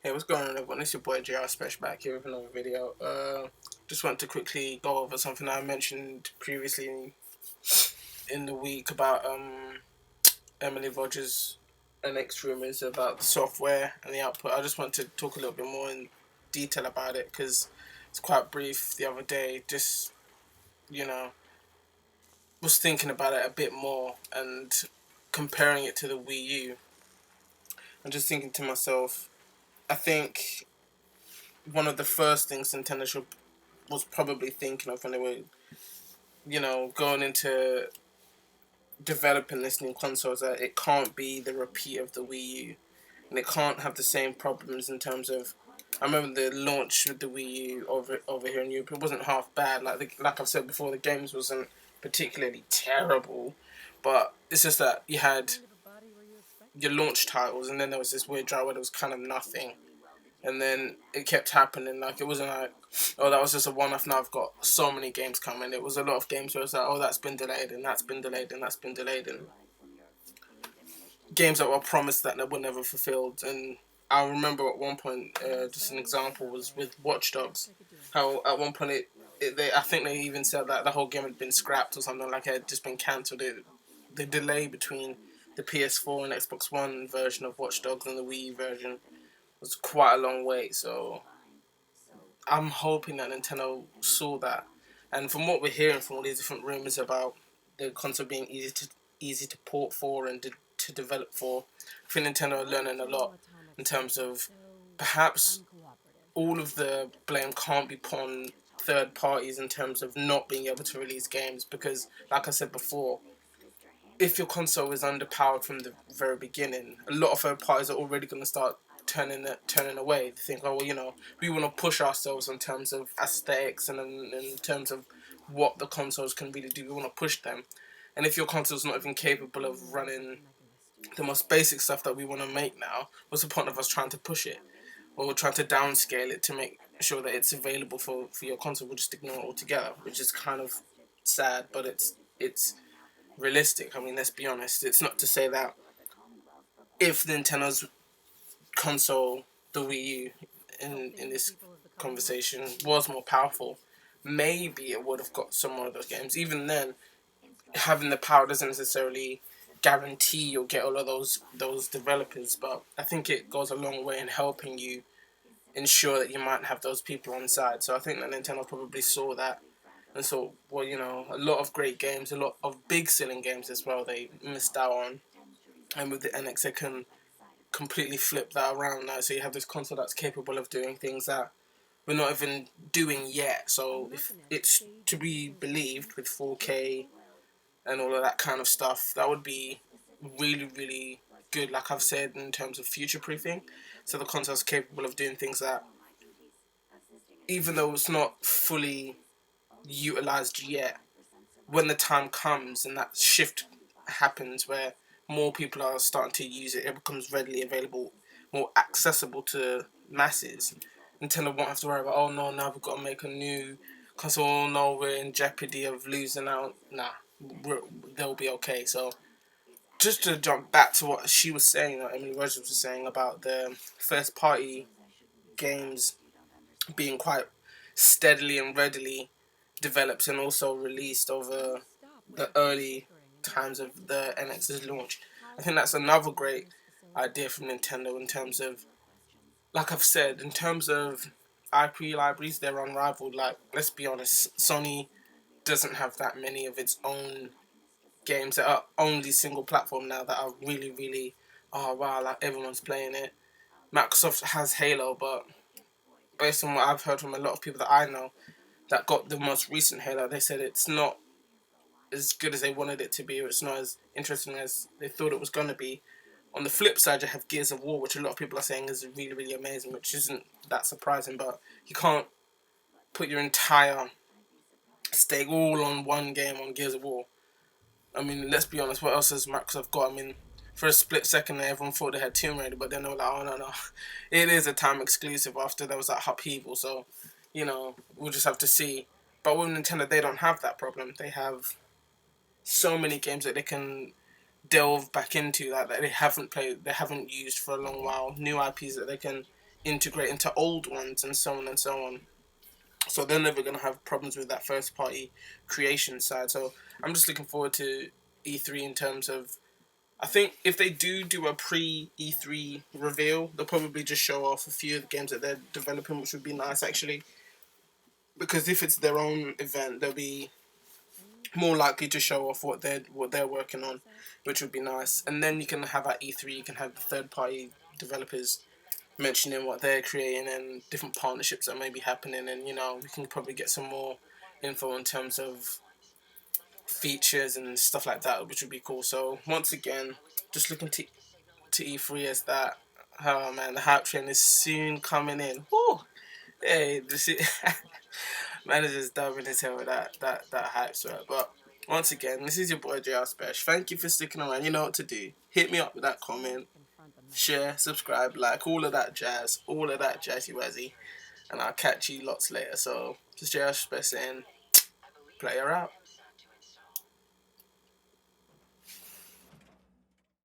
Hey, what's going on, everyone? It's your boy JR Special back here with another video. Just want to quickly go over something I mentioned previously in the week about Emily Rogers' NX rumors about the software and the output. I just want to talk a little bit more in detail about it because it's quite brief the other day. Just you know, was thinking about it a bit more and comparing it to the Wii U. I'm just thinking to myself, I think one of the first things Nintendo should was probably thinking of when they were, going into developing this new console is that it can't be the repeat of the Wii U, and it can't have the same problems in terms of. I remember the launch with the Wii U over here in Europe. It wasn't half bad. Like I've said before, the games wasn't particularly terrible, but it's just that you had your launch titles, and then there was this weird drought where there was kind of nothing. And then it kept happening. Like, it wasn't like, oh, that was just a one-off. Now I've got so many games coming. It was a lot of games where it was like, oh, that's been delayed, and that's been delayed, and that's been delayed, and games that were promised that were never fulfilled. And I remember at one point, just an example was with Watch Dogs, how at one point I think they even said that the whole game had been scrapped or something, like it had just been cancelled. The delay between the PS4 and Xbox One version of Watch Dogs and the Wii version was quite a long wait, so I'm hoping that Nintendo saw that. And from what we're hearing from all these different rumors about the console being easy to port for and to develop for, I think Nintendo are learning a lot in terms of perhaps all of the blame can't be put on third parties in terms of not being able to release games, because like I said before, if your console is underpowered from the very beginning, a lot of third parties are already going to start turning away. They think, oh, well, we want to push ourselves in terms of aesthetics and in terms of what the consoles can really do. We want to push them. And if your console's not even capable of running the most basic stuff that we want to make now, what's the point of us trying to push it? Or trying to downscale it to make sure that it's available for your console? We'll just ignore it altogether, which is kind of sad, but it's realistic. I mean, let's be honest. It's not to say that if Nintendo's console, the Wii U, in this conversation was more powerful, maybe it would have got some more of those games. Even then, having the power doesn't necessarily guarantee you'll get all of those developers, but I think it goes a long way in helping you ensure that you might have those people on side. So I think that Nintendo probably saw that and so, well, a lot of great games, a lot of big selling games as well, they missed out on. And with the NX, they can completely flip that around now. So you have this console that's capable of doing things that we're not even doing yet. So if it's to be believed with 4K and all of that kind of stuff, that would be really, really good, like I've said, in terms of future proofing. So the console's capable of doing things that, even though it's not fully utilized yet, when the time comes and that shift happens where more people are starting to use it, it becomes readily available, more accessible to masses. Nintendo won't have to worry about, oh no, now we've got to make a new console, oh no, we're in jeopardy of losing out. Nah, they'll be okay. So just to jump back to what she was saying, what Emily Rogers was saying about the first party games being quite steadily and readily developed and also released over the early times of the NX's launch. I think that's another great idea from Nintendo in terms of, like I've said, in terms of IP libraries, they're unrivaled. Like, let's be honest, Sony doesn't have that many of its own games that are only single platform now that are really, really, oh wow, like everyone's playing it. Microsoft has Halo, but based on what I've heard from a lot of people that I know that got the most recent Halo, they said it's not as good as they wanted it to be, or it's not as interesting as they thought it was going to be. On the flip side, you have Gears of War, which a lot of people are saying is really, really amazing, which isn't that surprising, but you can't put your entire stake all on one game on Gears of War. I mean, let's be honest, what else has Microsoft got? I mean, for a split second there, everyone thought they had Tomb Raider, but then they were like, oh, no, no. It is a time exclusive after there was that upheaval, so, we'll just have to see. But with Nintendo, they don't have that problem. They have so many games that they can delve back into that they haven't played, they haven't used for a long while. New IPs that they can integrate into old ones and so on and so on. So they're never going to have problems with that first party creation side. So I'm just looking forward to E3 in terms of, I think if they do a pre E3 reveal, they'll probably just show off a few of the games that they're developing, which would be nice actually. Because if it's their own event, they'll be more likely to show off what they're working on, which would be nice. And then you can have at E3, you can have the third party developers mentioning what they're creating and different partnerships that may be happening, and we can probably get some more info in terms of features and stuff like that, which would be cool. So once again, just looking to E3 as that. Oh man, the hype train is soon coming in. Woo! Hey, this is manager's diving his head with that hype sweat. But once again, this is your boy JR Special. Thank you for sticking around. You know what to do. Hit me up with that comment, share, subscribe, like, all of that jazz, all of that jazzy wazzy, and I'll catch you lots later. So, just JR Special saying, player out.